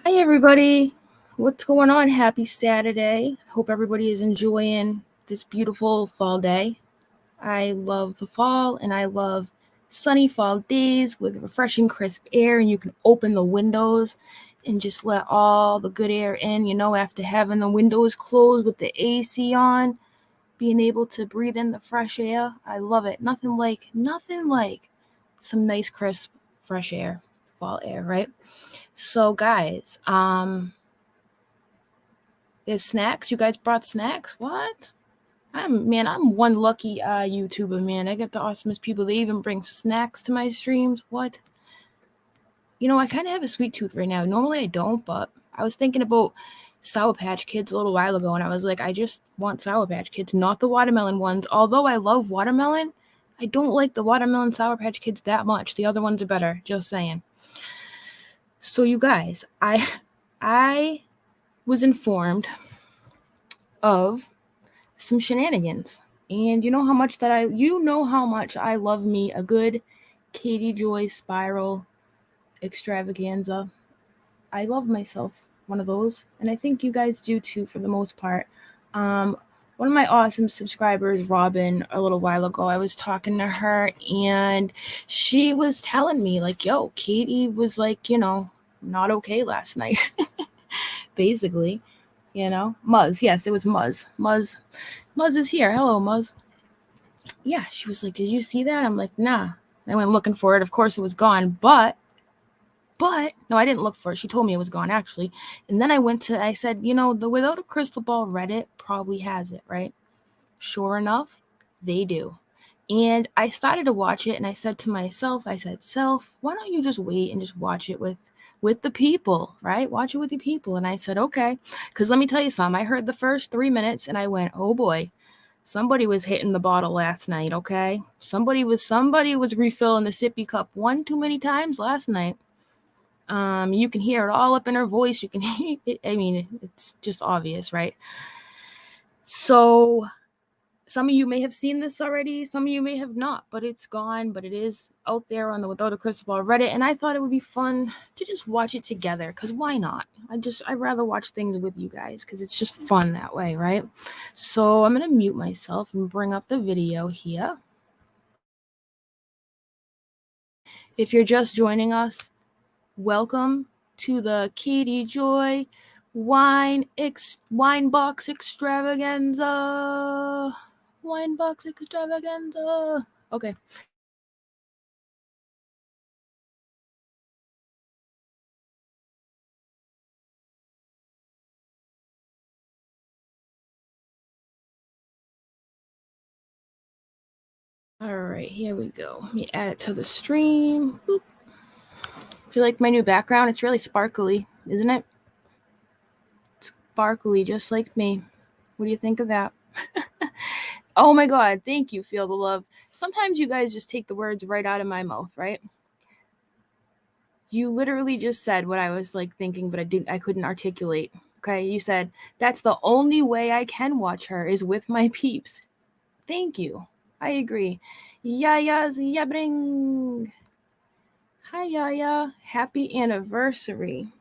Hi, everybody. What's going on? Happy Saturday. Hope everybody is enjoying this beautiful fall day. I love the fall and I love sunny fall days with refreshing, crisp air, and you can open the windows and just let all the good air in, after having the windows closed with the AC on, being able to breathe in the fresh air. I love it. Nothing like some nice, crisp, fresh air, fall air, right? So, guys, there's snacks. You guys brought snacks? What? I'm one lucky YouTuber, man. I get the awesomest people. They even bring snacks to my streams. What? I kind of have a sweet tooth right now. Normally I don't, but I was thinking about Sour Patch Kids a little while ago, and I was like, I just want Sour Patch Kids, not the watermelon ones. Although I love watermelon, I don't like the watermelon Sour Patch Kids that much. The other ones are better. Just saying. So you guys, I was informed of some shenanigans. And you know how much I love me a good Katie Joy spiral extravaganza. I love myself one of those, and I think you guys do too for the most part. One of my awesome subscribers, Robin, a little while ago, I was talking to her and she was telling me like, yo, Katie was like, not okay last night. Basically, Muzz. Yes, it was Muzz. Muzz is here. Hello, Muzz. Yeah, she was like, did you see that? I'm like, nah. I went looking for it. Of course, it was gone. But no, I didn't look for it. She told me it was gone, actually. And then I said, the Without a Crystal Ball Reddit probably has it, right? Sure enough, they do. And I started to watch it, and I said to myself, Self, why don't you just wait and just watch it with the people, right? Watch it with the people. And I said, okay. Because let me tell you something. I heard the first 3 minutes, and I went, oh boy. Somebody was hitting the bottle last night, okay? Somebody was refilling the sippy cup one too many times last night. You can hear it all up in her voice. You can hear it. I mean, it's just obvious, right? So some of you may have seen this already, some of you may have not, but it's gone, but it is out there on the Without a Crystal Ball Reddit, and I thought it would be fun to just watch it together, because why not? I'd rather watch things with you guys, because it's just fun that way, right? So I'm going to mute myself and bring up the video here. If you're just joining us, welcome to the Katie Joy Wine Box Extravaganza. Wine Box Extravaganza. Okay. All right, here we go. Let me add it to the stream. Boop. Do you like my new background? It's really sparkly, isn't it? It's sparkly, just like me. What do you think of that? Oh my God, thank you, Feel the Love. Sometimes you guys just take the words right out of my mouth, right? You literally just said what I was like thinking, but I couldn't articulate. Okay, you said that's the only way I can watch her is with my peeps. Thank you. I agree. Yaya Ziyabring. Hi Yaya. Happy anniversary.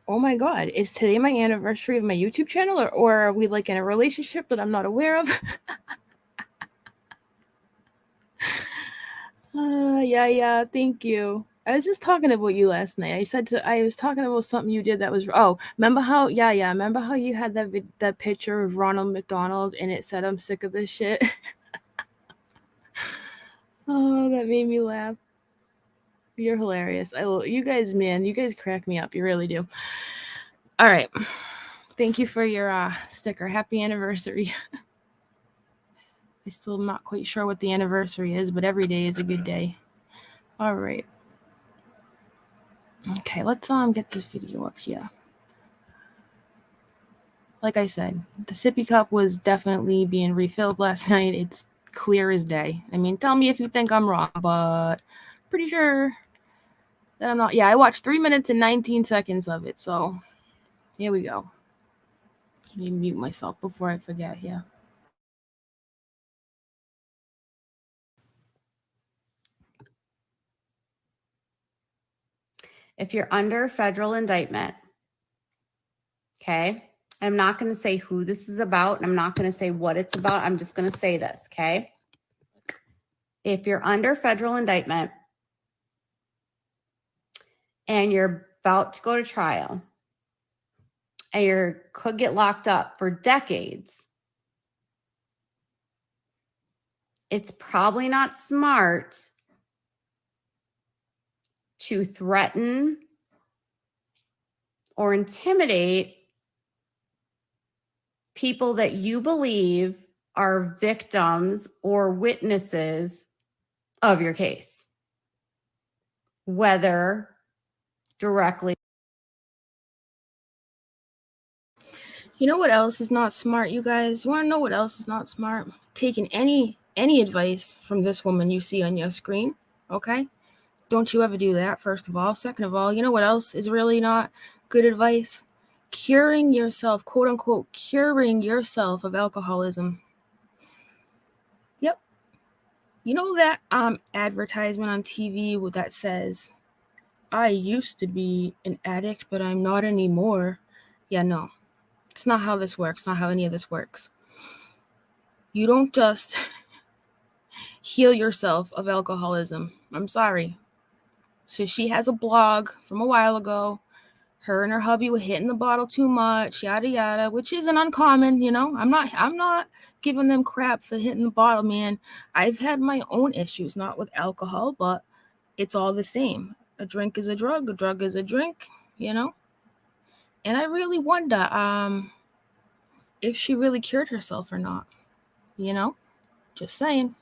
Oh my God, is today my anniversary of my YouTube channel, or are we like in a relationship that I'm not aware of? Yeah, thank you. I was just talking about you last night. I was talking about something you did that was, remember how, remember how you had that picture of Ronald McDonald and it said, I'm sick of this shit? Oh, that made me laugh. You're hilarious. You guys, man, you guys crack me up. You really do. All right. Thank you for your sticker. Happy anniversary. I still am not quite sure what the anniversary is, but every day is a good day. All right. Okay, let's get this video up here. Like I said, the sippy cup was definitely being refilled last night. It's clear as day. I mean, tell me if you think I'm wrong, but pretty sure that I'm not. Yeah, I watched 3 minutes and 19 seconds of it, so here we go. Let me mute myself before I forget here. if you're under federal indictment, okay? I'm not going to say who this is about, and I'm not going to say what it's about. I'm just going to say this, okay? If you're under federal indictment and you're about to go to trial and you could get locked up for decades, it's probably not smart to threaten or intimidate people that you believe are victims or witnesses of your case, whether directly. You know what else is not smart, you guys? You want to know what else is not smart? Taking any advice from this woman you see on your screen, okay? Don't you ever do that, first of all. Second of all, you know what else is really not good advice? Curing yourself, quote unquote, curing yourself of alcoholism. Yep. You know that advertisement on TV that says, I used to be an addict, but I'm not anymore. Yeah, no. It's not how this works. Not how any of this works. You don't just heal yourself of alcoholism. I'm sorry. So she has a blog from a while ago. Her and her hubby were hitting the bottle too much, yada yada, which isn't uncommon, you know. I'm not giving them crap for hitting the bottle, man. I've had my own issues, not with alcohol, but it's all the same. A drink is a drug is a drink, you know. And I really wonder if she really cured herself or not, you know. Just saying.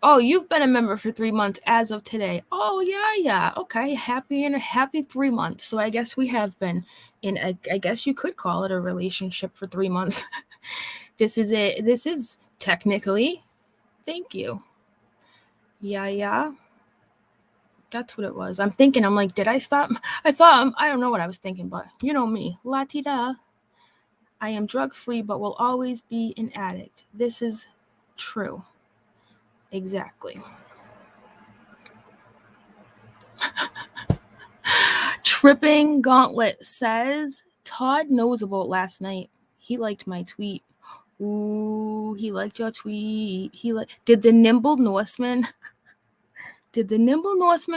Oh, you've been a member for 3 months as of today. Oh, yeah. Okay, happy 3 months. So I guess we have been in, I guess you could call it a relationship for 3 months. This is technically, thank you. Yeah. That's what it was. I'm like, did I stop? I don't know what I was thinking, but you know me. La-ti-da. I am drug-free, but will always be an addict. This is true. Exactly. Tripping Gauntlet says, Todd knows about last night. He liked my tweet. Ooh, he liked your tweet. Did the nimble Norseman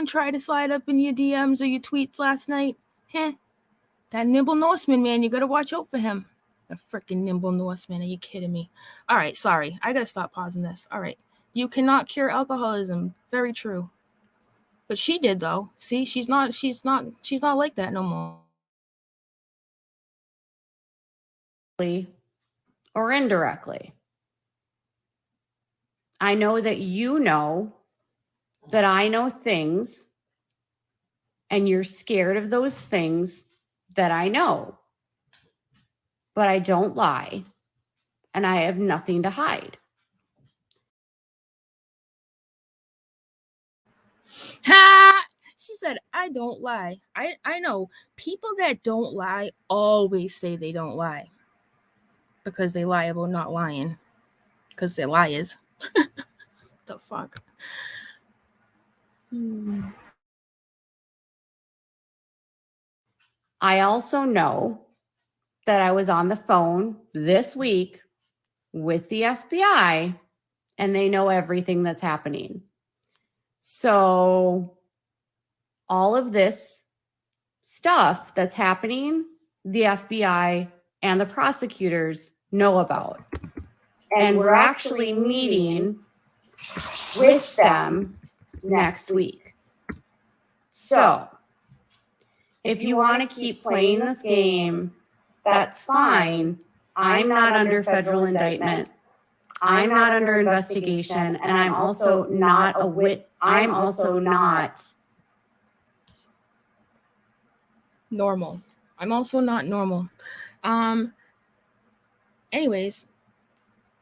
try to slide up in your DMs or your tweets last night? That nimble Norseman, man, you gotta watch out for him. A freaking nimble Norseman, are you kidding me? All right, sorry. I gotta stop pausing this. All right. You cannot cure alcoholism. Very true. But she did, though. See, she's not like that no more. Or indirectly. I know that you know that I know things, and you're scared of those things that I know. But I don't lie, and I have nothing to hide. Ha! She said, I don't lie. I know people that don't lie always say they don't lie because they lie about not lying because they're liars. The fuck? I also know that I was on the phone this week with the FBI, and they know everything that's happening. So all of this stuff that's happening, the FBI and the prosecutors know about. And we're actually meeting with them next week. So if you want to keep playing this game, that's fine. I'm not under federal indictment. I'm not under investigation, and I'm also not normal. I'm also not normal. Anyways,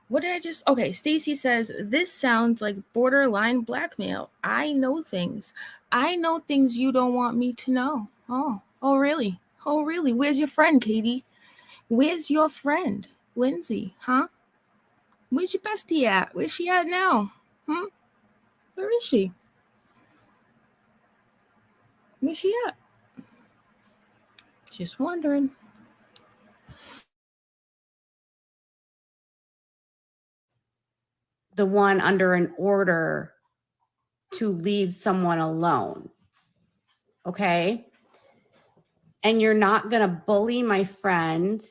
what did I just... Okay, Stacy says, this sounds like borderline blackmail. I know things. I know things you don't want me to know. Oh, really? Oh, really? Where's your friend, Katie? Where's your friend, Lindsie? Huh? Where's your bestie at? Where's she at now? Where is she? Where's she at? Just wondering. The one under an order to leave someone alone. Okay? And you're not going to bully my friend,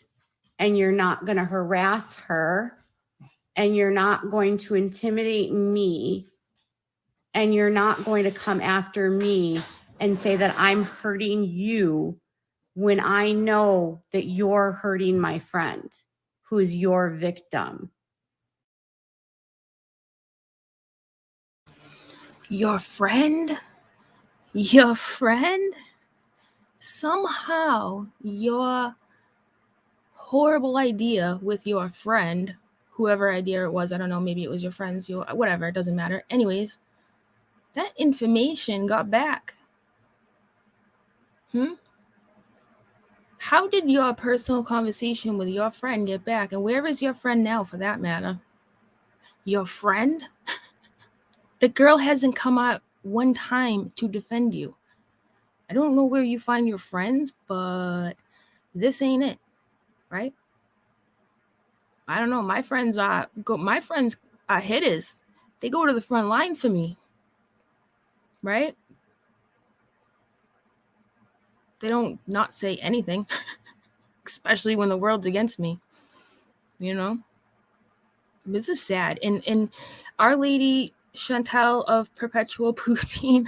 and you're not going to harass her, and you're not going to intimidate me, and you're not going to come after me and say that I'm hurting you when I know that you're hurting my friend, who is your victim. Your friend? Your friend? Somehow your horrible idea with your friend, whoever idea it was, I don't know, maybe it was your friend's, whatever, it doesn't matter. Anyways, that information got back. How did your personal conversation with your friend get back? And where is your friend now, for that matter? Your friend? The girl hasn't come out one time to defend you. I don't know where you find your friends, but this ain't it, right? I don't know. My friends are hitters. They go to the front line for me, right? They don't not say anything, especially when the world's against me. You know, this is sad. And Our Lady Chantal of Perpetual Poutine,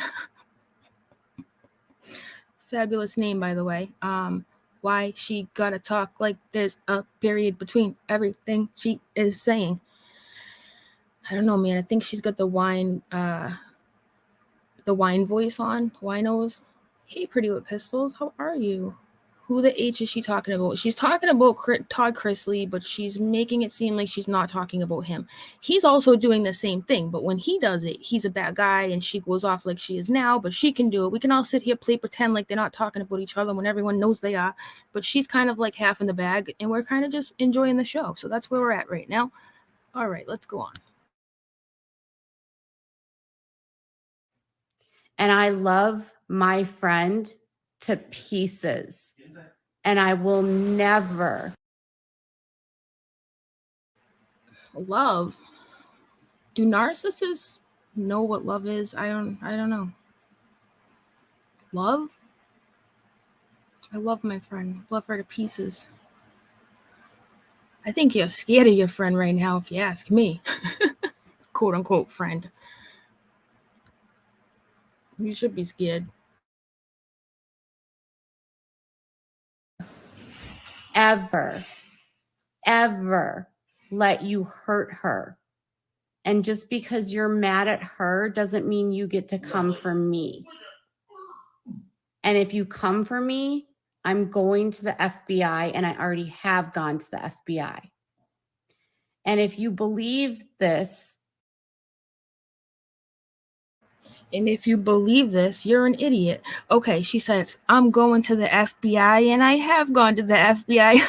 fabulous name, by the way. Why she gotta talk like there's a period between everything she is saying. I don't know, man. I think she's got the wine voice on. Winos. Hey, Pretty with Pistols, how are you? Who the H is she talking about? She's talking about Todd Chrisley, but she's making it seem like she's not talking about him. He's also doing the same thing, but when he does it, he's a bad guy, and she goes off like she is now, but she can do it. We can all sit here, pretend like they're not talking about each other when everyone knows they are, but she's kind of like half in the bag, and we're kind of just enjoying the show. So that's where we're at right now. All right, let's go on. And I love my friend to pieces. And I will never love. Do narcissists know what love is? I don't know. Love? I love my friend. Love her to pieces. I think you're scared of your friend right now, if you ask me. Quote unquote friend. You should be scared. Ever let you hurt her. And just because you're mad at her doesn't mean you get to come for me. And if you come for me, I'm going to the FBI, and I already have gone to the FBI. And if you believe this, you're an idiot. Okay, she says, I'm going to the FBI, and I have gone to the FBI.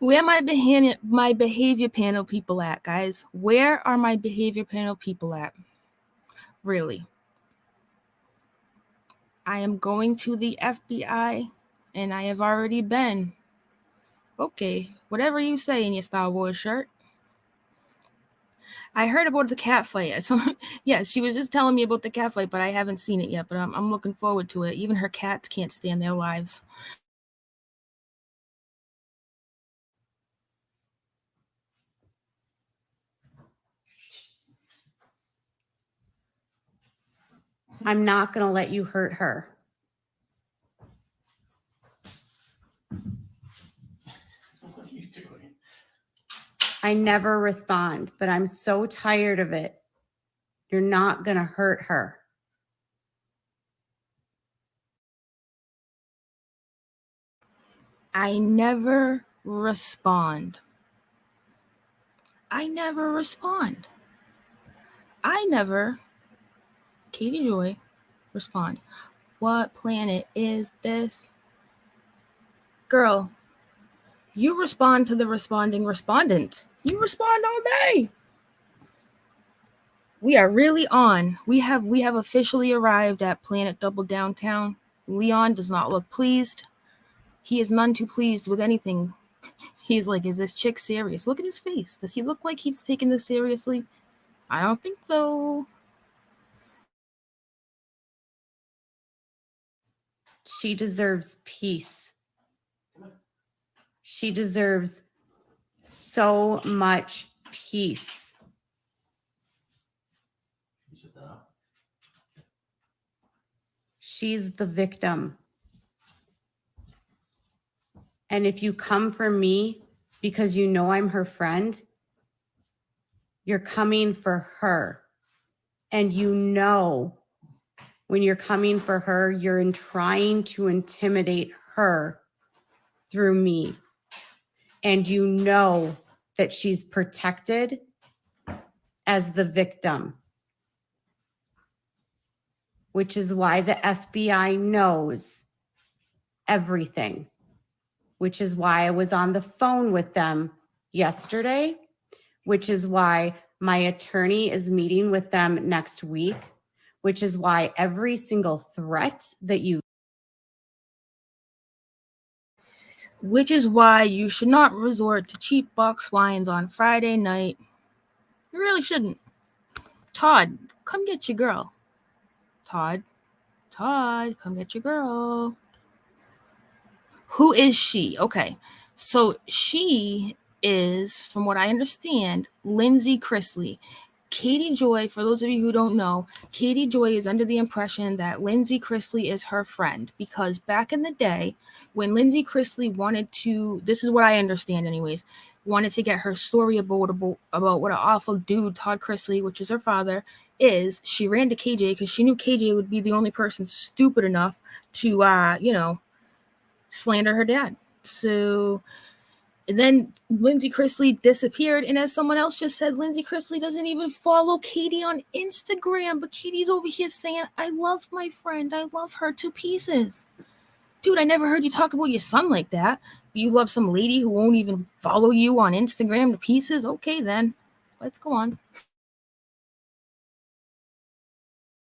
Where are my behavior panel people at, guys? Where are my behavior panel people at? Really? I am going to the FBI, and I have already been. Okay, whatever you say in your Star Wars shirt. I heard about the cat fight. Yes, she was just telling me about the cat fight, but I haven't seen it yet. But I'm looking forward to it. Even her cats can't stand their lives. I'm not going to let you hurt her. What are you doing? I never respond, but I'm so tired of it. You're not going to hurt her. I never respond. Katie Joy, respond. What planet is this? Girl, you respond to the responding respondents. You respond all day. We are really on. We have officially arrived at Planet Double Downtown. Leon does not look pleased. He is none too pleased with anything. He's like, is this chick serious? Look at his face. Does he look like he's taking this seriously? I don't think so. She deserves peace. She deserves so much peace. You set that up. She's the victim. And if you come for me because you know I'm her friend, you're coming for her. And you know when you're coming for her, you're trying to intimidate her through me. And you know that she's protected as the victim, which is why the FBI knows everything, which is why I was on the phone with them yesterday, which is why my attorney is meeting with them next week, which is why every single threat that you Which is why you should not resort to cheap box wines on Friday night. You really shouldn't. Todd, come get your girl. Todd, come get your girl. Who is she? Okay, so she is, from what I understand, Lindsie Chrisley. Katie Joy, for those of you who don't know, Katie Joy is under the impression that Lindsie Chrisley is her friend, because back in the day, when Lindsie Chrisley wanted to, this is what I understand anyways, wanted to get her story about what an awful dude Todd Chrisley, which is her father, is, she ran to KJ because she knew KJ would be the only person stupid enough to, slander her dad. So then Lindsie Chrisley disappeared, and as someone else just said, Lindsie Chrisley doesn't even follow Katie on Instagram, but Katie's over here saying, I love my friend, I love her to pieces. Dude, I never heard you talk about your son like that. You love some lady who won't even follow you on Instagram to pieces? Okay, then. Let's go on.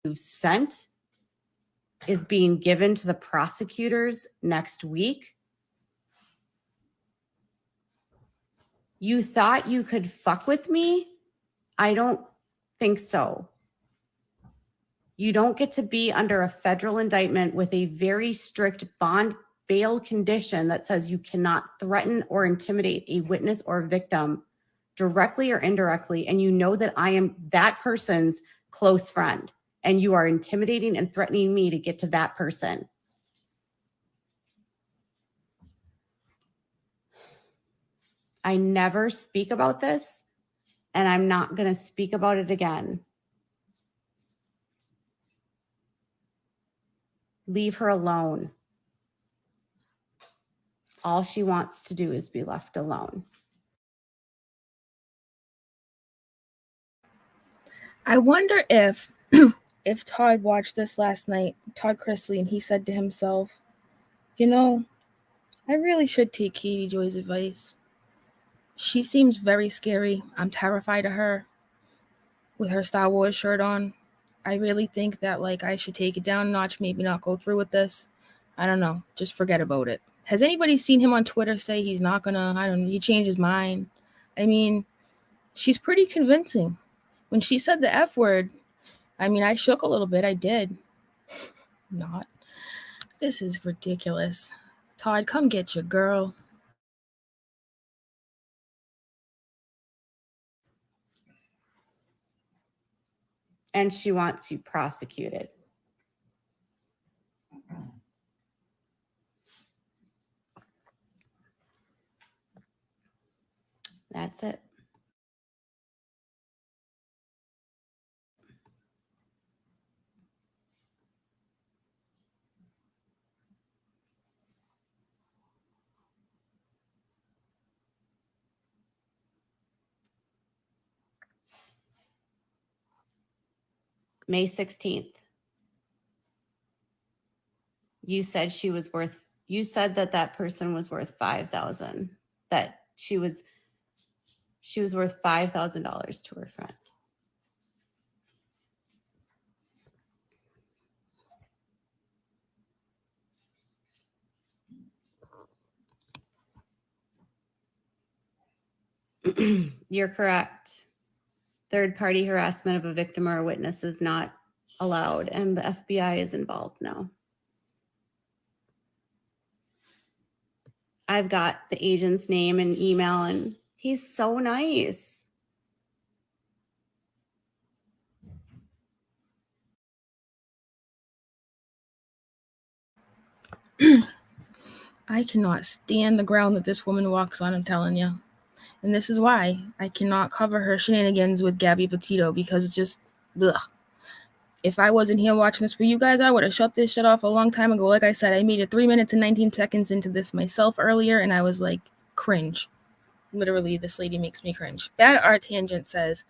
you've sent is being given to the prosecutors next week. You thought you could fuck with me? I don't think so. You don't get to be under a federal indictment with a very strict bond bail condition that says you cannot threaten or intimidate a witness or victim directly or indirectly. And you know that I am that person's close friend, and you are intimidating and threatening me to get to that person. I never speak about this, and I'm not going to speak about it again. Leave her alone. All she wants to do is be left alone. I wonder if Todd watched this last night, Todd Chrisley, and he said to himself, I really should take Katie Joy's advice. She seems very scary. I'm terrified of her with her Star Wars shirt on. I really think that I should take it down a notch, maybe not go through with this. I don't know. Just forget about it. Has anybody seen him on Twitter say he's not gonna, he changed his mind? I mean, she's pretty convincing. When she said the F word, I shook a little bit. I did. Not. This is ridiculous. Todd, come get your girl. And she wants you prosecuted. That's it. May 16th. You said that person was worth 5,000. That she was worth $5,000 to her friend. You're correct. Third-party harassment of a victim or a witness is not allowed, and the FBI is involved now. I've got the agent's name and email, and he's so nice. I cannot stand the ground that this woman walks on, I'm telling you. And this is why I cannot cover her shenanigans with Gabby Petito, because it's just, ugh. If I wasn't here watching this for you guys, I would have shut this shit off a long time ago. Like I said, I made it 3 minutes and 19 seconds into this myself earlier, and I was like, cringe. Literally, this lady makes me cringe. Bad Art Tangent says,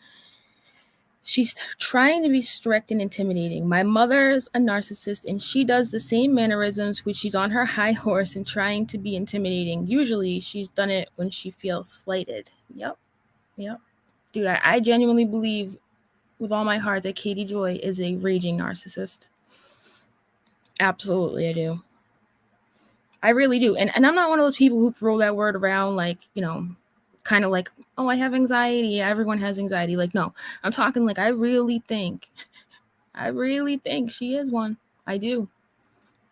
she's trying to be strict and intimidating. My mother's a narcissist, and she does the same mannerisms when she's on her high horse and trying to be intimidating. Usually, she's done it when she feels slighted. Yep. Dude, I genuinely believe with all my heart that Katie Joy is a raging narcissist. Absolutely, I do. I really do. And I'm not one of those people who throw that word around like, you know, kind of like, oh, I have anxiety. Everyone has anxiety. Like, no, I'm talking like I really think she is one. I do.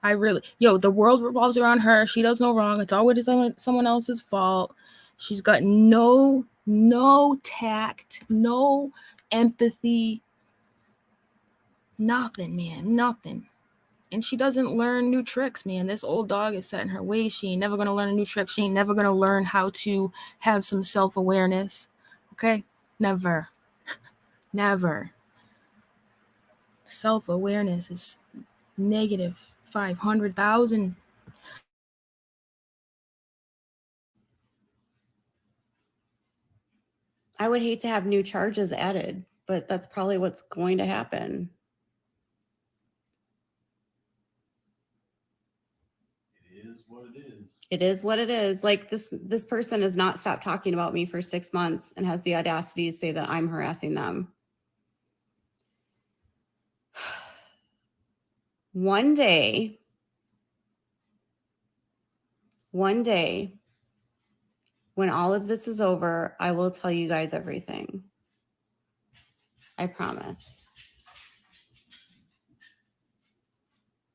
The world revolves around her. She does no wrong. It's always someone else's fault. She's got no tact, no empathy, nothing, man, nothing. And she doesn't learn new tricks, man. This old dog is set in her ways. She ain't never going to learn a new trick. She ain't never going to learn how to have some self-awareness. Okay? Never. Self-awareness is negative 500,000. I would hate to have new charges added, but that's probably what's going to happen. It is what it is. It is what it is. Like this person has not stopped talking about me for 6 months and has the audacity to say that I'm harassing them. One day, when all of this is over, I will tell you guys everything. I promise.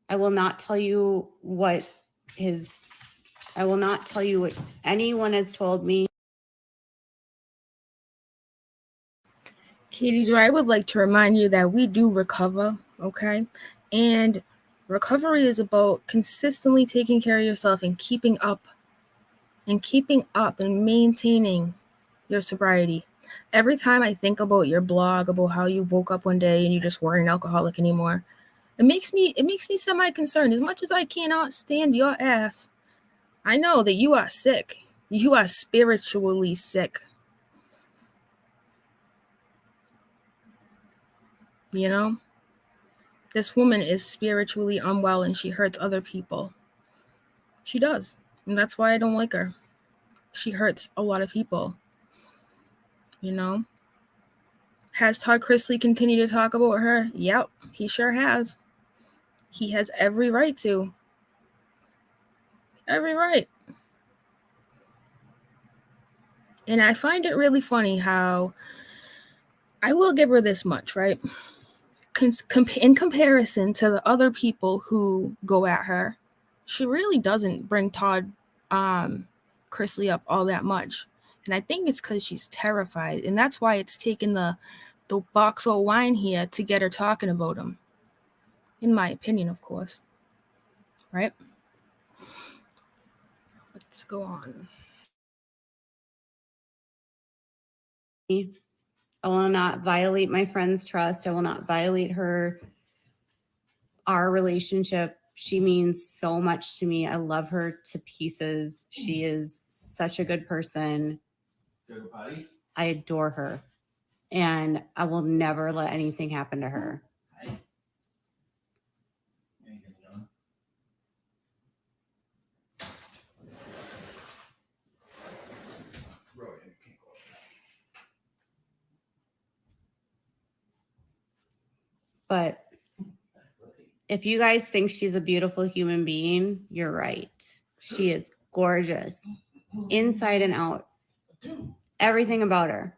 I will not tell you what anyone has told me. Katie Joy, I would like to remind you that we do recover, okay? And recovery is about consistently taking care of yourself and keeping up and maintaining your sobriety. Every time I think about your blog, about how you woke up one day and you just weren't an alcoholic anymore, it makes me semi-concerned. As much as I cannot stand your ass, I know that you are sick. You are spiritually sick. You know? This woman is spiritually unwell and she hurts other people. She does. And that's why I don't like her. She hurts a lot of people. You know? Has Todd Chrisley continued to talk about her? Yep, he sure has. He has every right to. Every right. And I find it really funny how I will give her this much, right? In comparison to the other people who go at her, she really doesn't bring Todd Chrisley up all that much. And I think it's because she's terrified. And that's why it's taken the box of wine here to get her talking about him. In my opinion, of course. Right? Let's go on. I will not violate my friend's trust. I will not violate our relationship. She means so much to me. I love her to pieces. She is such a good person. I adore her. And I will never let anything happen to her. But if you guys think she's a beautiful human being, you're right. She is gorgeous, inside and out. everything about her.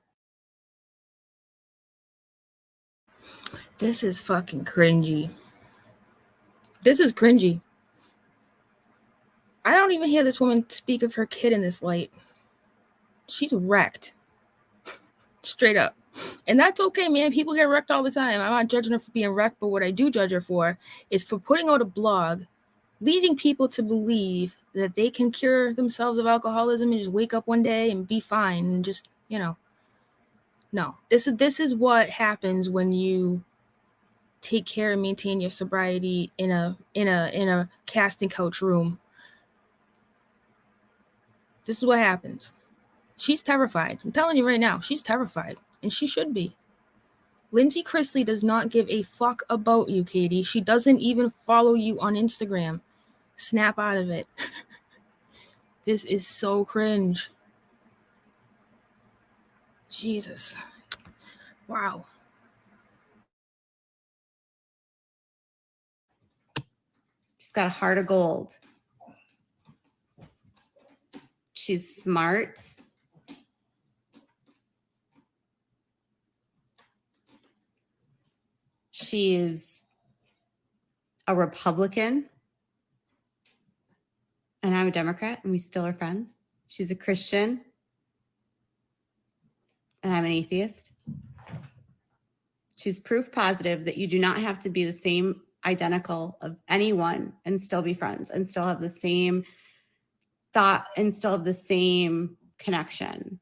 This is fucking cringy. This is cringy. I don't even hear this woman speak of her kid in this light. She's wrecked. Straight up. And that's okay, man. People get wrecked all the time. I'm not judging her for being wrecked, but what I do judge her for is for putting out a blog, leading people to believe that they can cure themselves of alcoholism and just wake up one day and be fine and just, you know. No. This is what happens when you take care and maintain your sobriety in a casting couch room. This is what happens. She's terrified. I'm telling you right now, she's terrified, and she should be. Lindsie Chrisley does not give a fuck about you, Katie. She doesn't even follow you on Instagram. Snap out of it. This is so cringe. Jesus. Wow. She's got a heart of gold. She's smart. She's a Republican. And I'm a Democrat, and we still are friends. She's a Christian. And I'm an atheist. She's proof positive that you do not have to be the same identical of anyone and still be friends and still have the same thought and still have the same connection.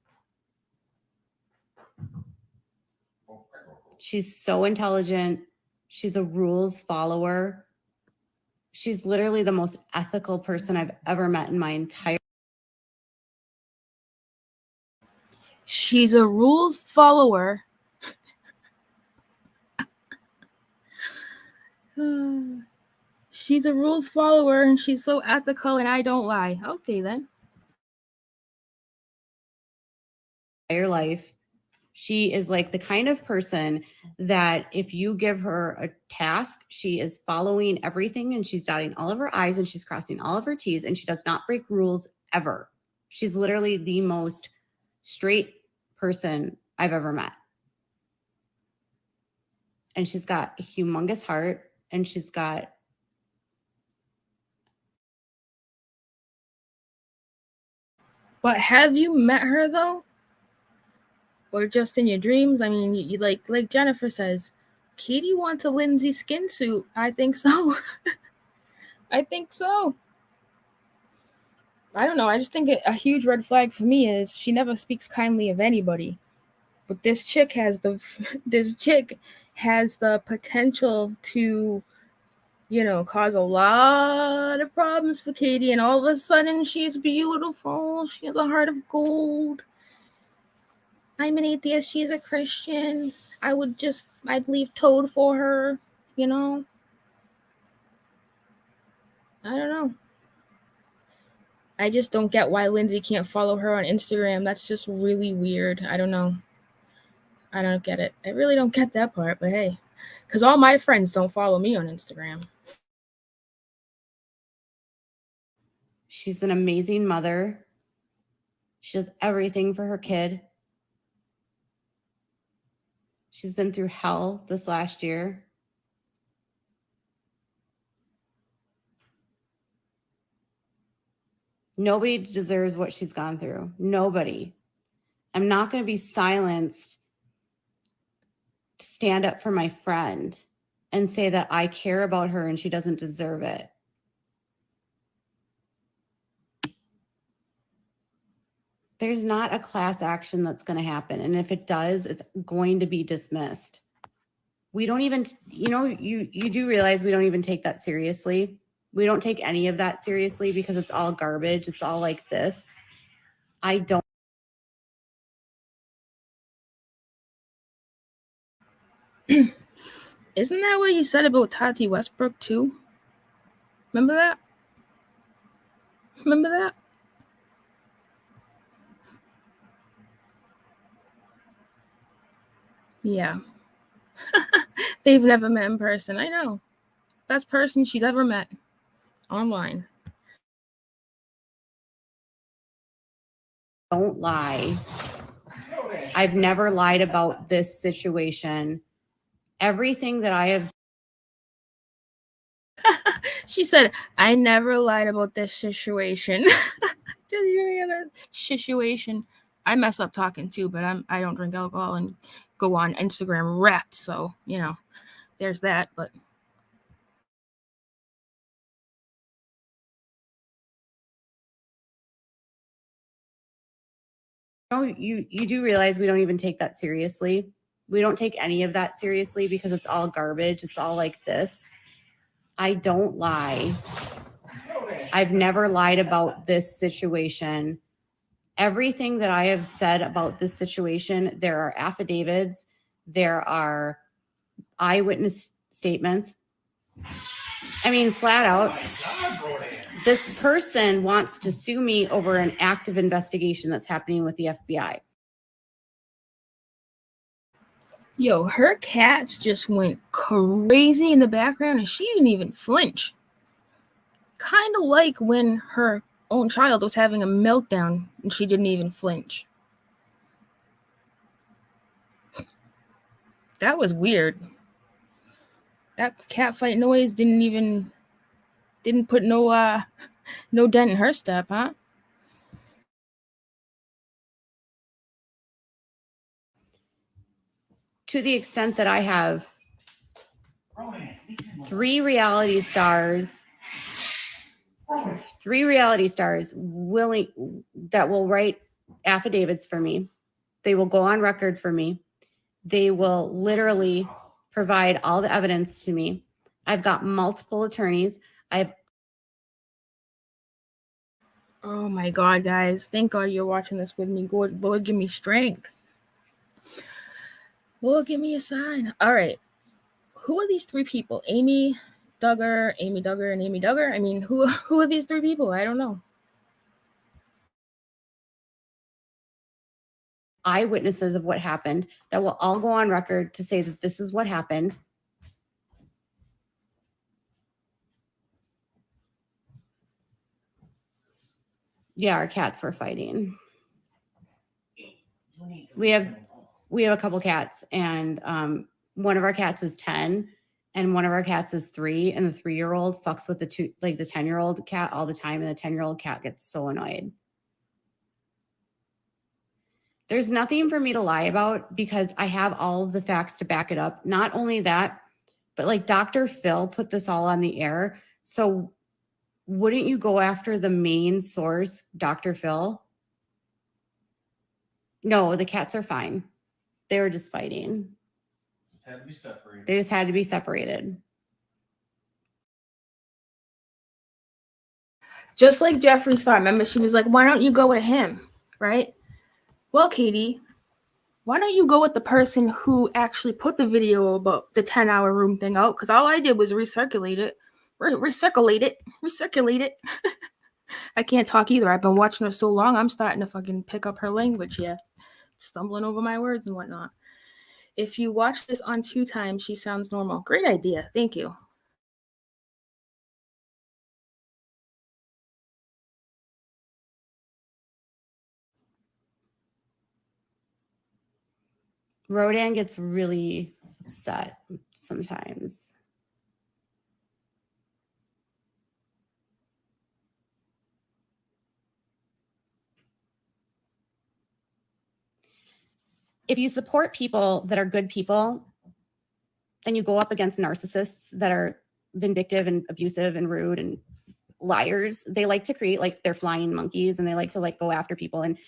She's so intelligent. She's a rules follower. She's literally the most ethical person I've ever met in my entire. She's a rules follower. She's a rules follower and she's so ethical and I don't lie. Okay, then. Entire life. She is like the kind of person that if you give her a task, she is following everything and she's dotting all of her I's and she's crossing all of her T's and she does not break rules ever. She's literally the most straight person I've ever met. And she's got a humongous heart and she's got But have you met her though? Or just in your dreams? I mean, you like Jennifer says, Katie wants a Lindsie skin suit. I think so. I think so. I don't know. I just think a huge red flag for me is she never speaks kindly of anybody. But this chick has the potential to, you know, cause a lot of problems for Katie. And all of a sudden, she's beautiful. She has a heart of gold. I'm an atheist. She's a Christian. I'd leave Toad for her, you know? I don't know. I just don't get why Lindsie can't follow her on Instagram. That's just really weird. I don't know. I don't get it. I really don't get that part, but hey. Because all my friends don't follow me on Instagram. She's an amazing mother. She does everything for her kid. She's been through hell this last year. Nobody deserves what she's gone through. Nobody. I'm not going to be silenced to stand up for my friend and say that I care about her and she doesn't deserve it. There's not a class action that's going to happen. And if it does, it's going to be dismissed. We don't even, you do realize we don't even take that seriously. We don't take any of that seriously because it's all garbage. It's all like this. I don't. Isn't that what you said about Tati Westbrook too? Remember that? Remember that? Yeah. They've never met in person. I know. Best person she's ever met online. Don't lie I've never lied about this situation. Everything that I have. She said, I never lied about this situation. Did you hear that? Situation. I mess up talking too, but I don't drink alcohol and go on Instagram wrecked. So, you know, there's that. But Oh, you do realize we don't even take that seriously. We don't take any of that seriously because it's all garbage. It's all like this. I don't lie. I've never lied about this situation. Everything that I have said about this situation, there are affidavits, there are eyewitness statements. I mean, flat out, this person wants to sue me over an active investigation that's happening with the FBI. yo, her cats just went crazy in the background and she didn't even flinch. Kind of like when her own child was having a meltdown and she didn't even flinch. That was weird. That cat fight noise didn't put no dent in her step, huh? To the extent that I have 3 reality stars willing that will write affidavits for me. They will go on record for me. They will literally provide all the evidence to me. I've got multiple attorneys. Oh my God, guys. Thank God you're watching this with me. Lord, give me strength. Lord, give me a sign. All right. Who are these 3 people? Amy Duggar, and Amy Duggar? I mean, who are these 3 people? I don't know. Eyewitnesses of what happened that will all go on record to say that this is what happened. Yeah, our cats were fighting. We have a couple cats, and one of our cats is 10 and one of our cats is 3, and the 3-year-old fucks with the 10-year-old cat all the time, and the 10-year-old cat gets so annoyed. There's nothing for me to lie about because I have all of the facts to back it up. Not only that, but like Dr. Phil put this all on the air. So wouldn't you go after the main source, Dr. Phil? No, the cats are fine. They were just fighting. Just had to be separated. They just had to be separated. Just like Jeffree Star. Remember, she was like, why don't you go with him? Right? Well, Katie, why don't you go with the person who actually put the video about the 10-hour room thing out? Because all I did was recirculate it. Recirculate it. I can't talk either. I've been watching her so long, I'm starting to fucking pick up her language here. Stumbling over my words and whatnot. If you watch this on 2 times, she sounds normal. Great idea. Thank you. Rodan gets really upset sometimes. If you support people that are good people and you go up against narcissists that are vindictive and abusive and rude and liars, they like to create like they're flying monkeys and they like to like go after people. And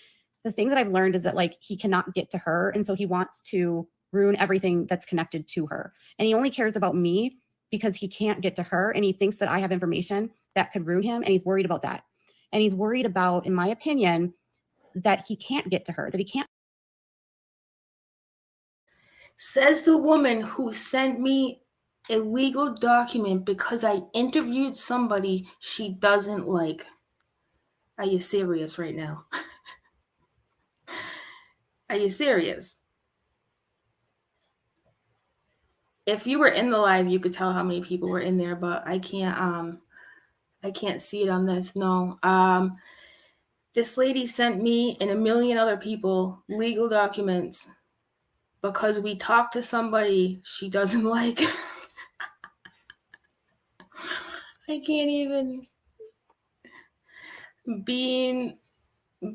the thing that I've learned is that like he cannot get to her. And so he wants to ruin everything that's connected to her. And he only cares about me because he can't get to her. And he thinks that I have information that could ruin him. And he's worried about that. And he's worried about, in my opinion, that he can't get to her, that he can't. Says the woman who sent me a legal document because I interviewed somebody she doesn't like. Are you serious right now? Are you serious? If you were in the live, you could tell how many people were in there, but I can't see it on this. No. This lady sent me and a million other people legal documents because we talked to somebody she doesn't like. I can't even.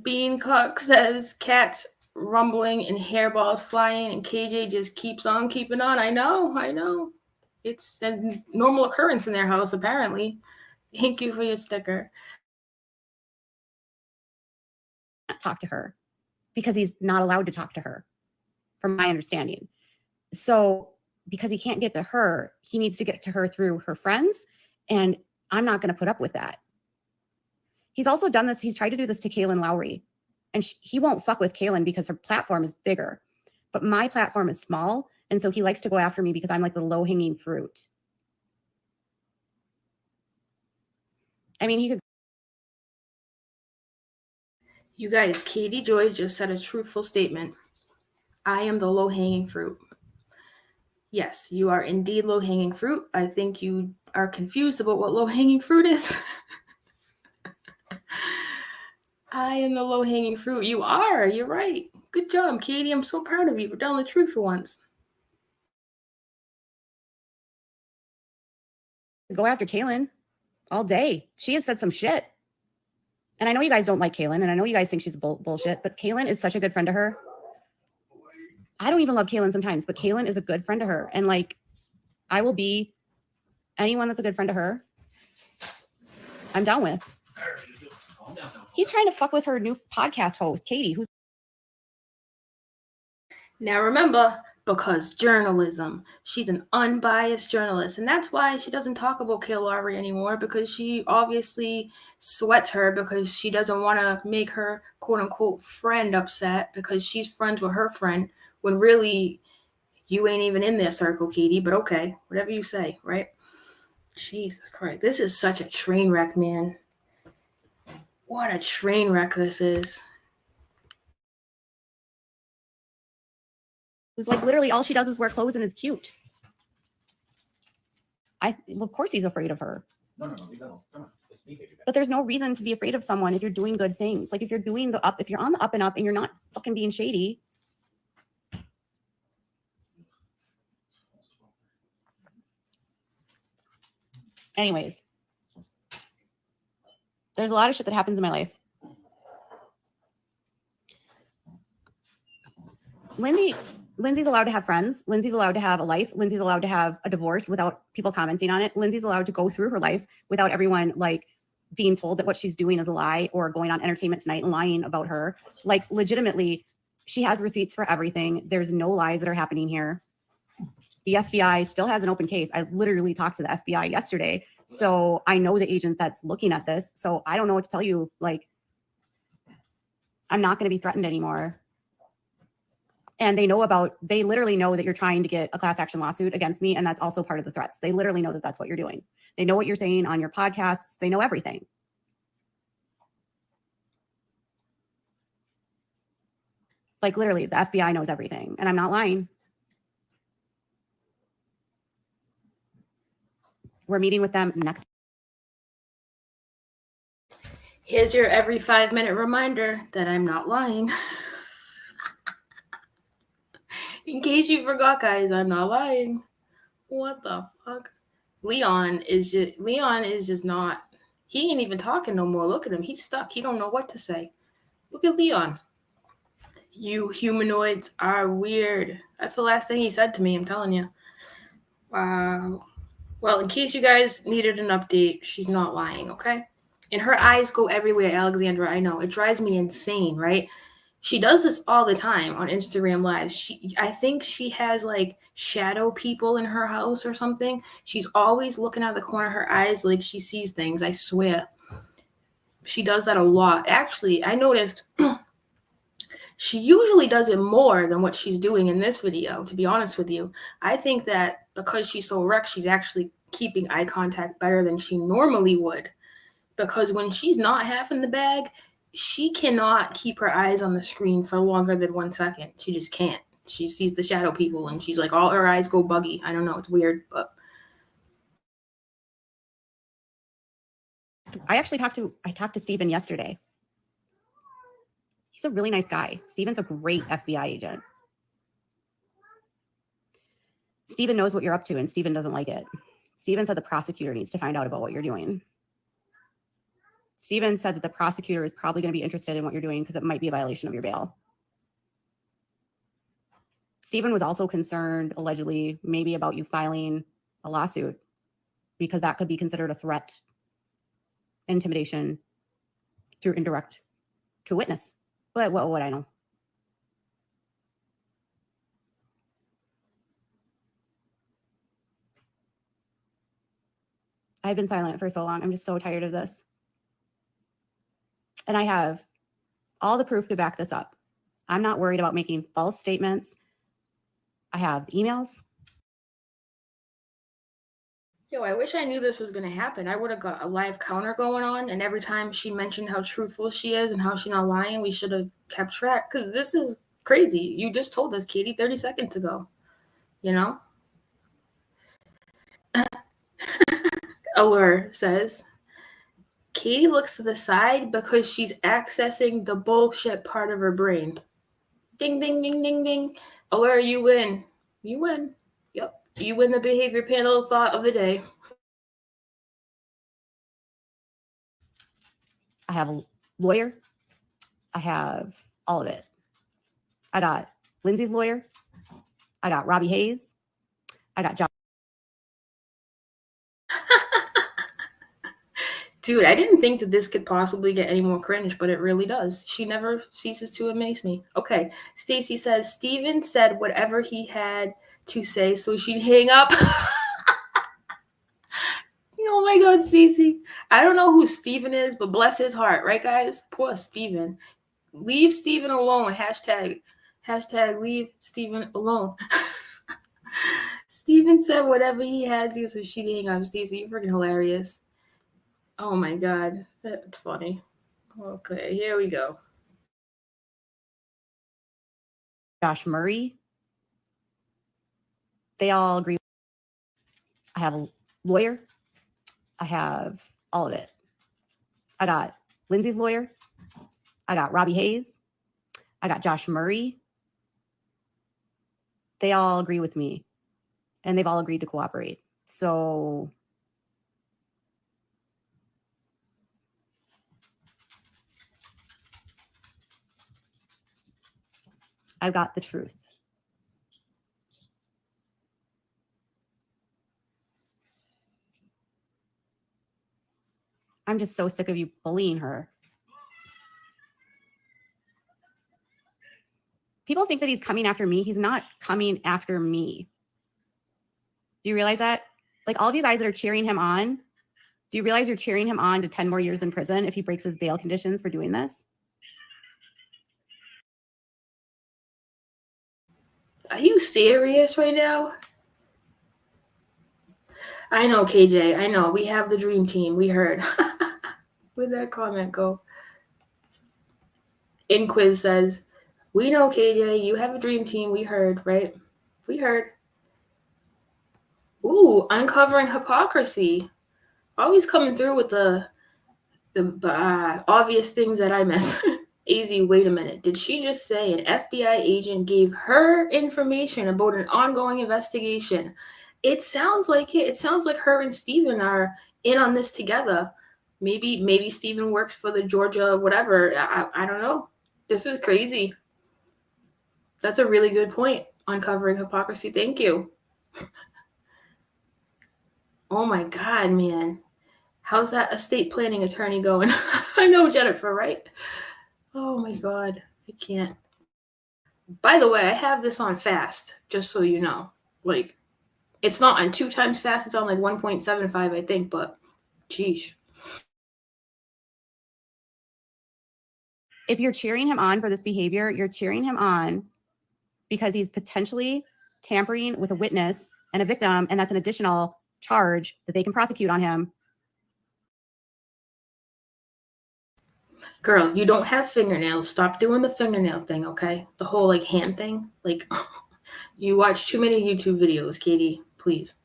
Beancock says cats rumbling and hairballs flying, and KJ just keeps on keeping on. I know. It's a normal occurrence in their house, apparently. Thank you for your sticker. Talk to her because he's not allowed to talk to her, from my understanding. So because he can't get to her, he needs to get to her through her friends. And I'm not going to put up with that. He's also done this. He's tried to do this to Kaylin Lowry. And he won't fuck with Kaylin because her platform is bigger. But my platform is small. And so he likes to go after me because I'm like the low-hanging fruit. I mean, he could. You guys, Katie Joy just said a truthful statement. I am the low-hanging fruit. Yes, you are indeed low-hanging fruit. I think you are confused about what low-hanging fruit is. I am the low-hanging fruit. You are. You're right. Good job, Katie. I'm so proud of you for telling the truth for once. Go after Kaylin all day. She has said some shit. And I know you guys don't like Kaylin, and I know you guys think she's bullshit, but Kaylin is such a good friend to her. I don't even love Kaylin sometimes, but Kaylin is a good friend to her. And like, I will be anyone that's a good friend to her, I'm down with. He's trying to fuck with her new podcast host, Katie, who's. Now remember, because journalism, she's an unbiased journalist, and that's why she doesn't talk about Kayla Lowry anymore, because she obviously sweats her because she doesn't want to make her quote-unquote friend upset because she's friends with her friend, when really you ain't even in their circle, Katie, but okay, whatever you say, right? Jesus Christ, this is such a train wreck, man. What a train wreck this is. Who's like literally all she does is wear clothes and is cute. Well, of course he's afraid of her. No, come on. Let's be here. But there's no reason to be afraid of someone if you're doing good things. Like if you're doing if you're on the up and up and you're not fucking being shady. Anyways, there's a lot of shit that happens in my life. Lindsy's allowed to have friends. Lindsy's allowed to have a life. Lindsy's allowed to have a divorce without people commenting on it. Lindsy's allowed to go through her life without everyone like being told that what she's doing is a lie or going on Entertainment Tonight and lying about her. Like legitimately, she has receipts for everything. There's no lies that are happening here. The FBI still has an open case. I literally talked to the FBI yesterday. So I know the agent that's looking at this. So I don't know what to tell you. Like, I'm not going to be threatened anymore. And they literally know that you're trying to get a class action lawsuit against me. And that's also part of the threats. They literally know that that's what you're doing. They know what you're saying on your podcasts. They know everything. Like literally the FBI knows everything. And I'm not lying. We're meeting with them next. Here's your every 5-minute reminder that I'm not lying. In case you forgot, guys, I'm not lying. What the fuck? Leon is just not. He ain't even talking no more. Look at him. He's stuck. He don't know what to say. Look at Leon. You humanoids are weird. That's the last thing he said to me, I'm telling you. Wow. Well, in case you guys needed an update, she's not lying, okay? And her eyes go everywhere, Alexandra. I know. It drives me insane, right? She does this all the time on Instagram Live. I think she has like shadow people in her house or something. She's always looking out the corner of her eyes like she sees things. I swear. She does that a lot. Actually, I noticed she usually does it more than what she's doing in this video, to be honest with you. I think that because she's so wrecked, she's actually keeping eye contact better than she normally would. Because when she's not half in the bag, she cannot keep her eyes on the screen for longer than 1 second. She just can't. She sees the shadow people and she's like, all her eyes go buggy. I don't know. It's weird, but. I talked to Stephen yesterday. He's a really nice guy. Steven's a great FBI agent. Steven knows what you're up to, and Steven doesn't like it. Steven said the prosecutor needs to find out about what you're doing. Steven said that the prosecutor is probably going to be interested in what you're doing because it might be a violation of your bail. Steven was also concerned, allegedly, maybe about you filing a lawsuit because that could be considered a threat, intimidation through indirect to a witness. But what would I know? I've been silent for so long. I'm just so tired of this. And I have all the proof to back this up. I'm not worried about making false statements. I have emails. Yo, I wish I knew this was going to happen. I would have got a live counter going on, and every time she mentioned how truthful she is and how she's not lying, we should have kept track, because this is crazy. You just told us, Katie, 30 seconds ago. You know? Allure says, Katie looks to the side because she's accessing the bullshit part of her brain. Ding, ding, ding, ding, ding. Allure, you win. You win. Yep. You win the behavior panel thought of the day. I have a lawyer. I have all of it. I got Lindsay's lawyer. I got Robbie Hayes. I got John. Dude, I didn't think that this could possibly get any more cringe, but it really does. She never ceases to amaze me. Okay, Stacy says, Steven said whatever he had to say so she'd hang up. Oh my God, Stacy. I don't know who Steven is, but bless his heart, right, guys? Poor Steven. Leave Steven alone. Hashtag leave Steven alone. Steven said whatever he had to so she'd hang up. Stacy, you're freaking hilarious. Oh my God, that's funny. Okay, here we go. Josh Murray. They all agree. I have a lawyer. I have all of it. I got Lindsay's lawyer. I got Robbie Hayes. I got Josh Murray. They all agree with me, and they've all agreed to cooperate. So I've got the truth. I'm just so sick of you bullying her. People think that he's coming after me. He's not coming after me. Do you realize that? Like, all of you guys that are cheering him on, do you realize you're cheering him on to 10 more years in prison if he breaks his bail conditions for doing this? Are you serious right now? I know, KJ. I know. We have the dream team. We heard. Where'd that comment go? Inquiz says, we know, KJ. You have a dream team. We heard, right? We heard. Ooh, uncovering hypocrisy. Always coming through with the obvious things that I miss. AZ, wait a minute. Did she just say an FBI agent gave her information about an ongoing investigation? It sounds like it. It sounds like her and Steven are in on this together. Maybe Steven works for the Georgia whatever. I don't know. This is crazy. That's a really good point. Uncovering hypocrisy. Thank you. Oh my God, man. How's that estate planning attorney going? I know Jennifer, right? Oh my God, I can't. By the way, I have this on fast, just so you know. Like, it's not on 2 times fast. It's on like 1.75, I think, but geez. If you're cheering him on for this behavior, you're cheering him on because he's potentially tampering with a witness and a victim, and that's an additional charge that they can prosecute on him. Girl, you don't have fingernails. Stop doing the fingernail thing, okay? The whole like hand thing. Like, you watch too many YouTube videos, Katie. Please.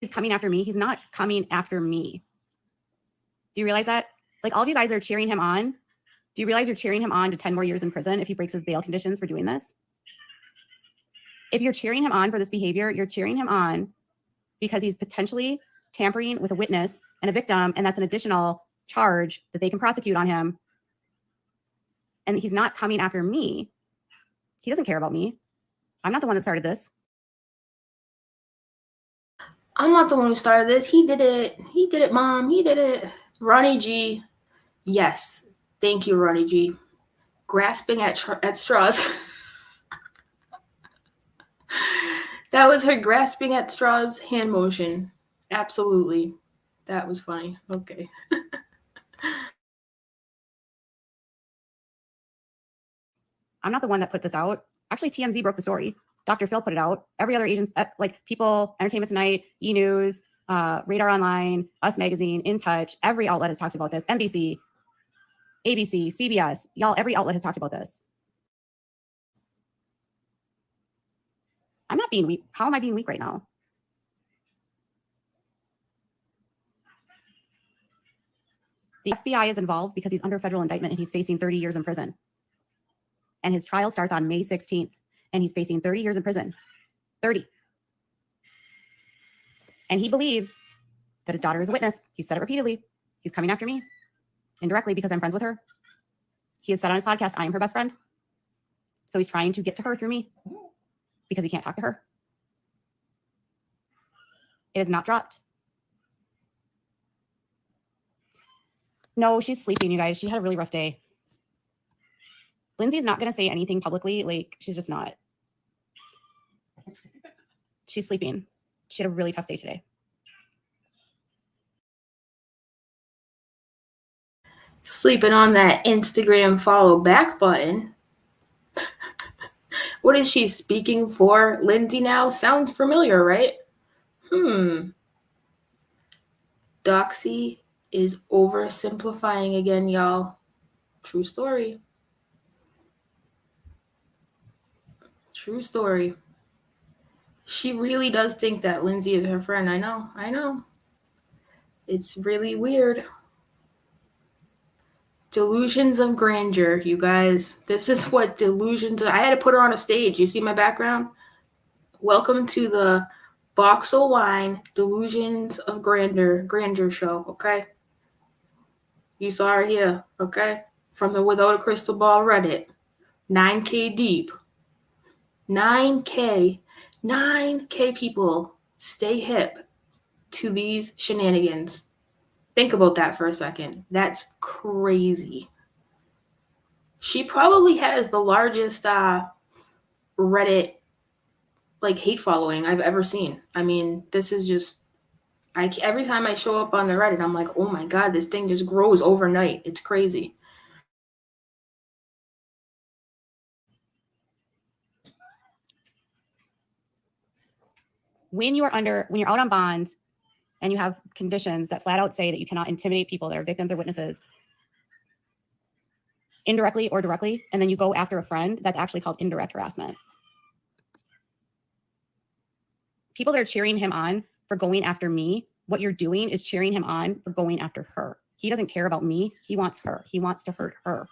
He's coming after me. He's not coming after me. Do you realize that? Like, all of you guys are cheering him on. Do you realize you're cheering him on to 10 more years in prison if he breaks his bail conditions for doing this? If you're cheering him on for this behavior, you're cheering him on because he's potentially tampering with a witness and a victim, and that's an additional charge that they can prosecute on him. And he's not coming after me. He doesn't care about me. I'm not the one that started this. I'm not the one who started this. He did it. He did it, Mom. He did it. Ronnie G. Yes. Thank you, Ronnie G. Grasping at straws. That was her grasping at straws hand motion. Absolutely. That was funny. Okay. I'm not the one that put this out. Actually, TMZ broke the story. Dr. Phil put it out. Every other agent, like People, Entertainment Tonight, E! News, Radar Online, Us Magazine, In Touch, every outlet has talked about this. NBC, ABC, CBS, y'all, every outlet has talked about this. I'm not being weak. How am I being weak right now? The FBI is involved because he's under federal indictment and he's facing 30 years in prison. And his trial starts on May 16th and he's facing 30 years in prison. 30. And he believes that his daughter is a witness. He's said it repeatedly. He's coming after me indirectly because I'm friends with her. He has said on his podcast, I am her best friend. So he's trying to get to her through me because he can't talk to her. It is not dropped. No, she's sleeping, you guys. She had a really rough day. Lindsay's not going to say anything publicly. Like, she's just not. She's sleeping. She had a really tough day today. Sleeping on that Instagram follow back button. What is she speaking for? Lindsie now? Sounds familiar, right? Doxy is oversimplifying again, y'all. True story. True story. She really does think that Lindsie is her friend. I know. It's really weird. Delusions of grandeur, you guys. This is what delusions are. I had to put her on a stage. You see my background? Welcome to the Box of Wine Delusions of Grandeur show, okay? You saw her here, okay? From the Without a Crystal Ball Reddit. 9K deep. 9K people stay hip to these shenanigans. Think about that for a second. That's crazy. She probably has the largest Reddit hate following I've ever seen. I mean, this is just every time I show up on the Reddit, I'm like, oh my God, this thing just grows overnight. It's crazy. When you're out on bond and you have conditions that flat out say that you cannot intimidate people that are victims or witnesses indirectly or directly, and then you go after a friend, that's actually called indirect harassment. People that are cheering him on for going after me, what you're doing is cheering him on for going after her. He doesn't care about me. He wants her. He wants to hurt her.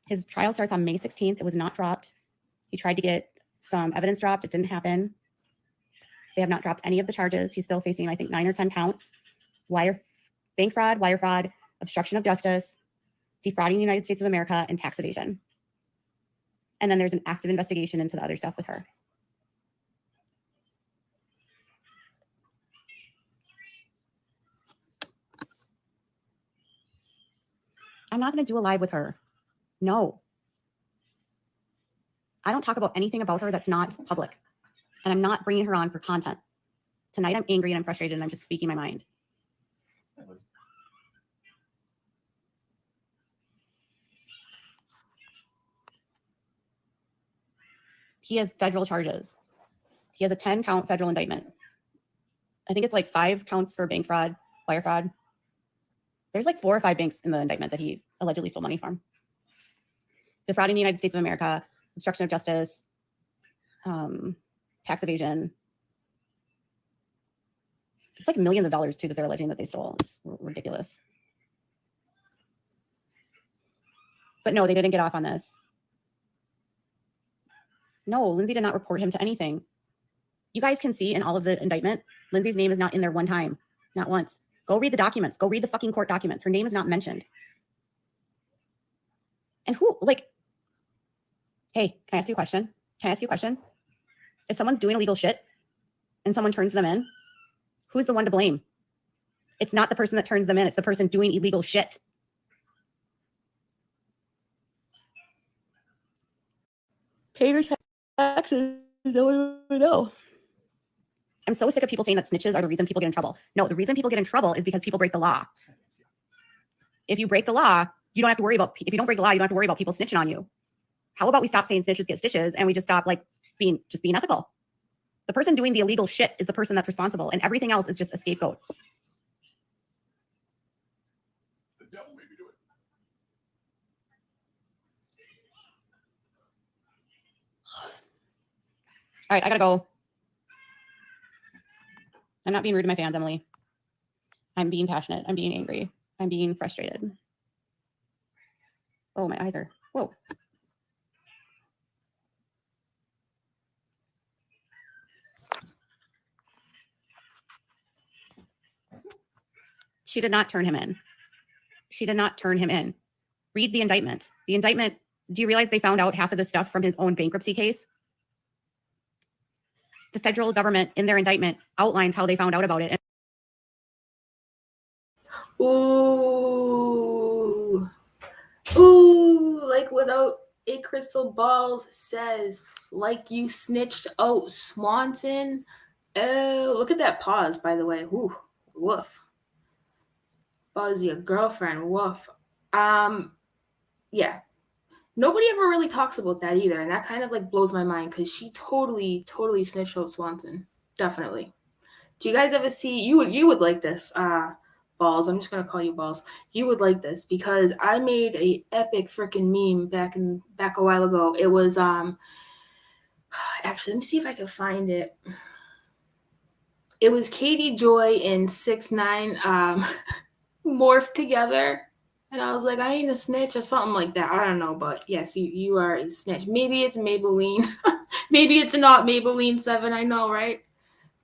His trial starts on May 16th. It was not dropped. He tried to get some evidence dropped. It didn't happen. They have not dropped any of the charges. He's still facing, I think, 9 or 10 counts. Bank fraud, wire fraud, obstruction of justice, defrauding the United States of America, and tax evasion. And then there's an active investigation into the other stuff with her. I'm not going to do a live with her. No. I don't talk about anything about her that's not public. And I'm not bringing her on for content. Tonight I'm angry and I'm frustrated and I'm just speaking my mind. He has federal charges. He has a 10-count federal indictment. I think it's like 5 counts for bank fraud, wire fraud. There's like 4 or 5 banks in the indictment that he allegedly stole money from. Defrauding the United States of America, obstruction of justice, tax evasion. It's like millions of dollars too that they're alleging that they stole. It's ridiculous. But no, they didn't get off on this. No, Lindsie did not report him to anything. You guys can see in all of the indictment, Lindsay's name is not in there one time, not once. Go read the documents. Go read the fucking court documents. Her name is not mentioned. And who, like, hey, can I ask you a question? Can I ask you a question? If someone's doing illegal shit and someone turns them in, who's the one to blame? It's not the person that turns them in. It's the person doing illegal shit. Pay your taxes. No one would know. I'm so sick of people saying that snitches are the reason people get in trouble. No, the reason people get in trouble is because people break the law. If you break the law, you don't have to worry about, if you don't break the law, you don't have to worry about people snitching on you. How about we stop saying snitches get stitches and we just stop like being ethical? The person doing the illegal shit is the person that's responsible, and everything else is just a scapegoat. The devil made me do it. All right, I gotta go. I'm not being rude to my fans, Emily. I'm being passionate. I'm being angry. I'm being frustrated. Oh, my eyes are, whoa. She did not turn him in. She did not turn him in. Read the indictment. The indictment, do you realize they found out half of the stuff from his own bankruptcy case? The federal government in their indictment outlines how they found out about it. Ooh. Ooh, like without a crystal balls says, like you snitched out Swanson. Oh, look at that pause, by the way. Ooh, woof. Buzz your girlfriend, woof. Yeah. Nobody ever really talks about that either, and that kind of like blows my mind because she totally snitched out Swanson. Definitely. Do you guys ever see, you would like this, Balls, I'm just gonna call you Balls. You would like this because I made a epic freaking meme back a while ago. It was actually, let me see if I can find it. It was Katie Joy and 6ix9ine morphed together. And I was like, I ain't a snitch or something like that. I don't know, but yes, you are a snitch. Maybe it's Maybelline. Maybe it's not Maybelline 7. I know, right?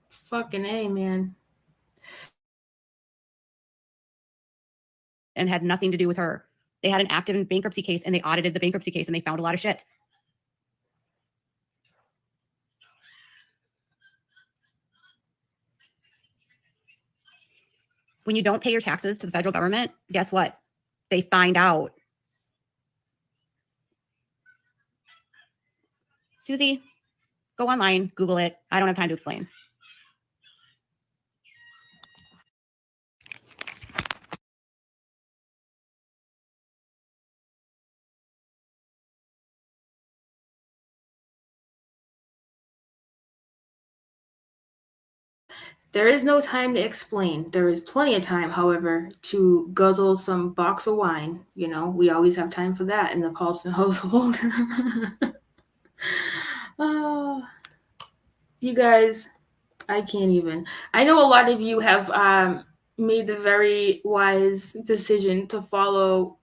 Fucking A, man. And had nothing to do with her. They had an active bankruptcy case and they audited the bankruptcy case and they found a lot of shit. When you don't pay your taxes to the federal government, guess what? They find out. Susie, go online, Google it. I don't have time to explain. There is no time to explain. There is plenty of time, however, to guzzle some box of wine. You know, we always have time for that in the Paulson household. You guys, I can't even. I know a lot of you have made the very wise decision to follow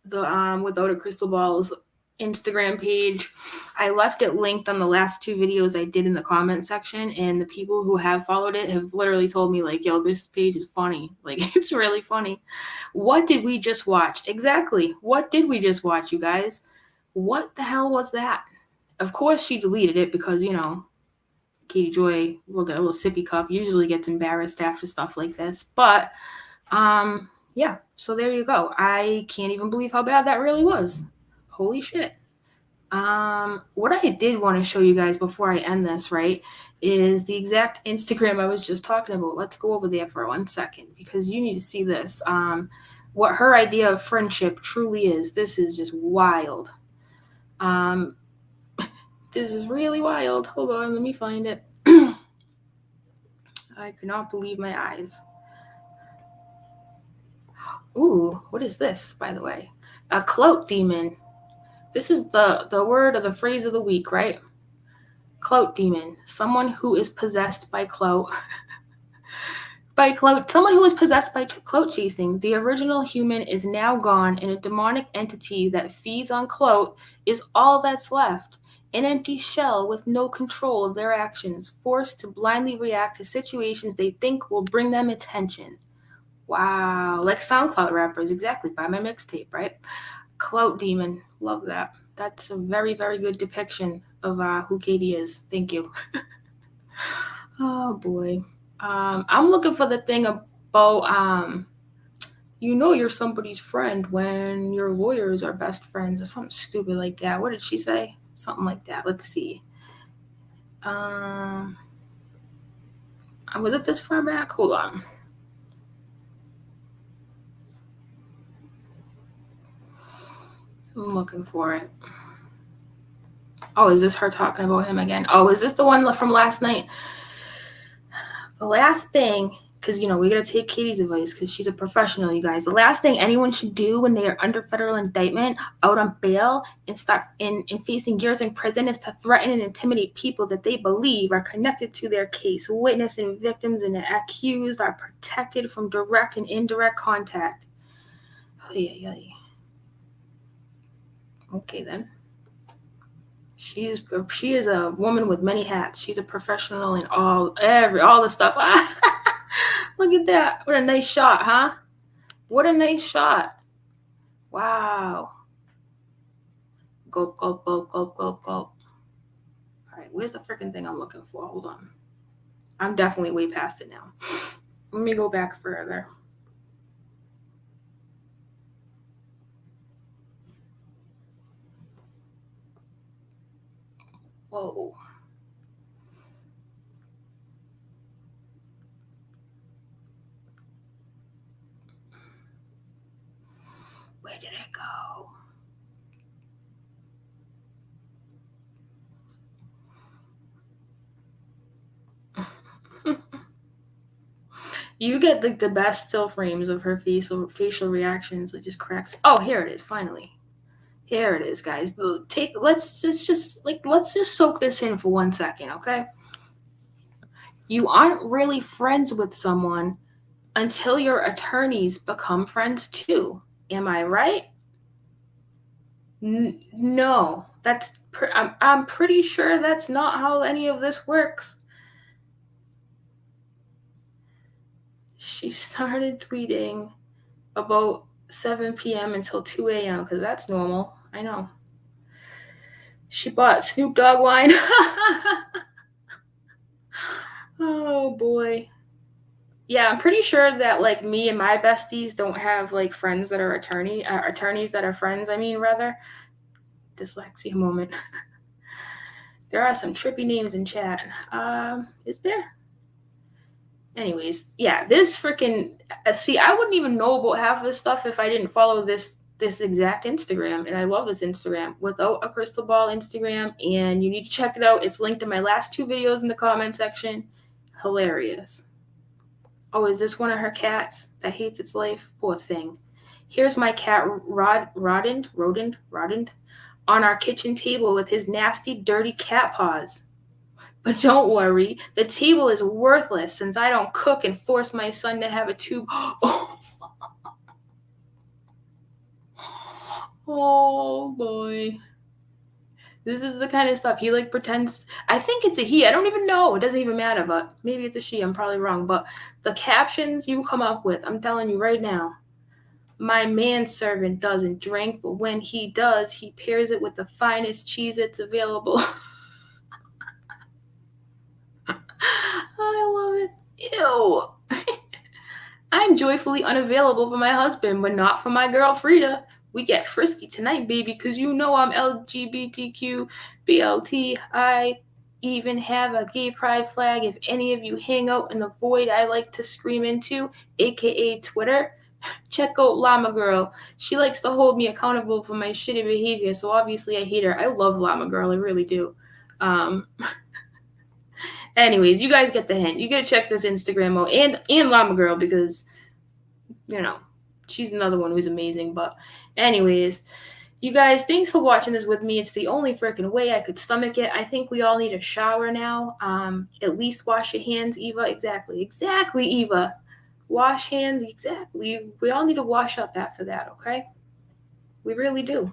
the Without a Crystal Ball's Instagram page. I left it linked on the last 2 videos I did in the comment section, and the people who have followed it have literally told me like, yo, this page is funny. Like, it's really funny. What did we just watch? Exactly. What did we just watch, you guys? What the hell was that? Of course she deleted it because, you know, Katie Joy, well, the little sippy cup usually gets embarrassed after stuff like this. But yeah, so there you go. I can't even believe how bad that really was. Holy shit. What I did want to show you guys before I end this, right, is the exact Instagram I was just talking about. Let's go over there for 1 second because you need to see this. What her idea of friendship truly is. This is just wild. This is really wild. Hold on, let me find it. I cannot believe my eyes. Ooh, what is this, by the way? A clout demon. This is the word or the phrase of the week, right? Clout demon. Someone who is possessed by clout. by clout. Someone who is possessed by clout chasing. The original human is now gone, and a demonic entity that feeds on clout is all that's left. An empty shell with no control of their actions, forced to blindly react to situations they think will bring them attention. Wow, like SoundCloud rappers, exactly. Buy my mixtape, right? Clout demon, love that. That's a very, very good depiction of who Katie is. Thank you. Oh boy. I'm looking for the thing about you know you're somebody's friend when your lawyers are best friends or something stupid like that. What did she say? Something like that. Let's see. Was it this far back? Hold on. I'm looking for it. Oh, is this her talking about him again? Oh, is this the one from last night? The last thing, because, you know, we got to take Katie's advice because she's a professional, you guys. The last thing anyone should do when they are under federal indictment, out on bail, and facing years in prison is to threaten and intimidate people that they believe are connected to their case. Witness and victims and the accused are protected from direct and indirect contact. Oh, yeah. Okay, then. She is a woman with many hats. She's a professional in all the stuff. Look at that. What a nice shot, huh? What a nice shot. Wow. Gulp, gulp, gulp, gulp, gulp, gulp. All right, where's the freaking thing I'm looking for? Hold on. I'm definitely way past it now. Let me go back further. Whoa. Where did it go? You get the best still frames of her facial reactions. It just cracks. Oh, here it is. Finally. Here it is, guys. Let's just soak this in for 1 second, okay? You aren't really friends with someone until your attorneys become friends too. Am I right? No, I'm pretty sure that's not how any of this works. She started tweeting about 7 p.m. until 2 a.m. because that's normal. I know. She bought Snoop Dogg wine. Oh boy. Yeah, I'm pretty sure that like me and my besties don't have like friends that are attorneys that are friends. I mean, rather. Dyslexia moment. There are some trippy names in chat. Is there? Anyways, yeah, this freaking see, I wouldn't even know about half of this stuff if I didn't follow this exact Instagram, and I love this Instagram. Without a crystal ball Instagram, and you need to check it out. It's linked in my last 2 videos in the comment section. Hilarious. Oh, is this one of her cats that hates its life? Poor thing. Here's my cat rodent on our kitchen table with his nasty, dirty cat paws. But don't worry, the table is worthless since I don't cook and force my son to have a tube. Oh boy. This is the kind of stuff he like pretends. I think it's a he. I don't even know. It doesn't even matter, but maybe it's a she. I'm probably wrong. But the captions you come up with, I'm telling you right now. My manservant doesn't drink, but when he does, he pairs it with the finest Cheez-Its available. I love it. Ew. I'm joyfully unavailable for my husband, but not for my girl Frida. We get frisky tonight, baby, because you know I'm LGBTQ, BLT. I even have a gay pride flag if any of you hang out in the void I like to scream into, aka Twitter. Check out Llama Girl. She likes to hold me accountable for my shitty behavior, so obviously I hate her. I love Llama Girl. I really do. Anyways, you guys get the hint. You gotta check this Instagram out and Llama Girl because, you know, she's another one who's amazing. But anyways, you guys, thanks for watching this with me. It's the only freaking way I could stomach it. I think we all need a shower now. At least wash your hands, Eva. Exactly, Eva. Wash hands, exactly. We all need to wash up after that, okay? We really do.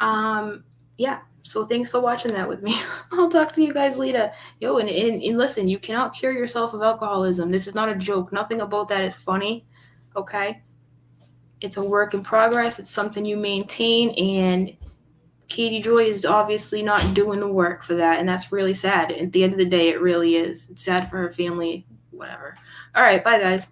Yeah. So thanks for watching that with me. I'll talk to you guys later. Yo, and listen, you cannot cure yourself of alcoholism. This is not a joke. Nothing about that is funny, okay? It's a work in progress. It's something you maintain, and Katie Joy is obviously not doing the work for that, and that's really sad. At the end of the day, it really is. It's sad for her family, whatever. All right, bye, guys.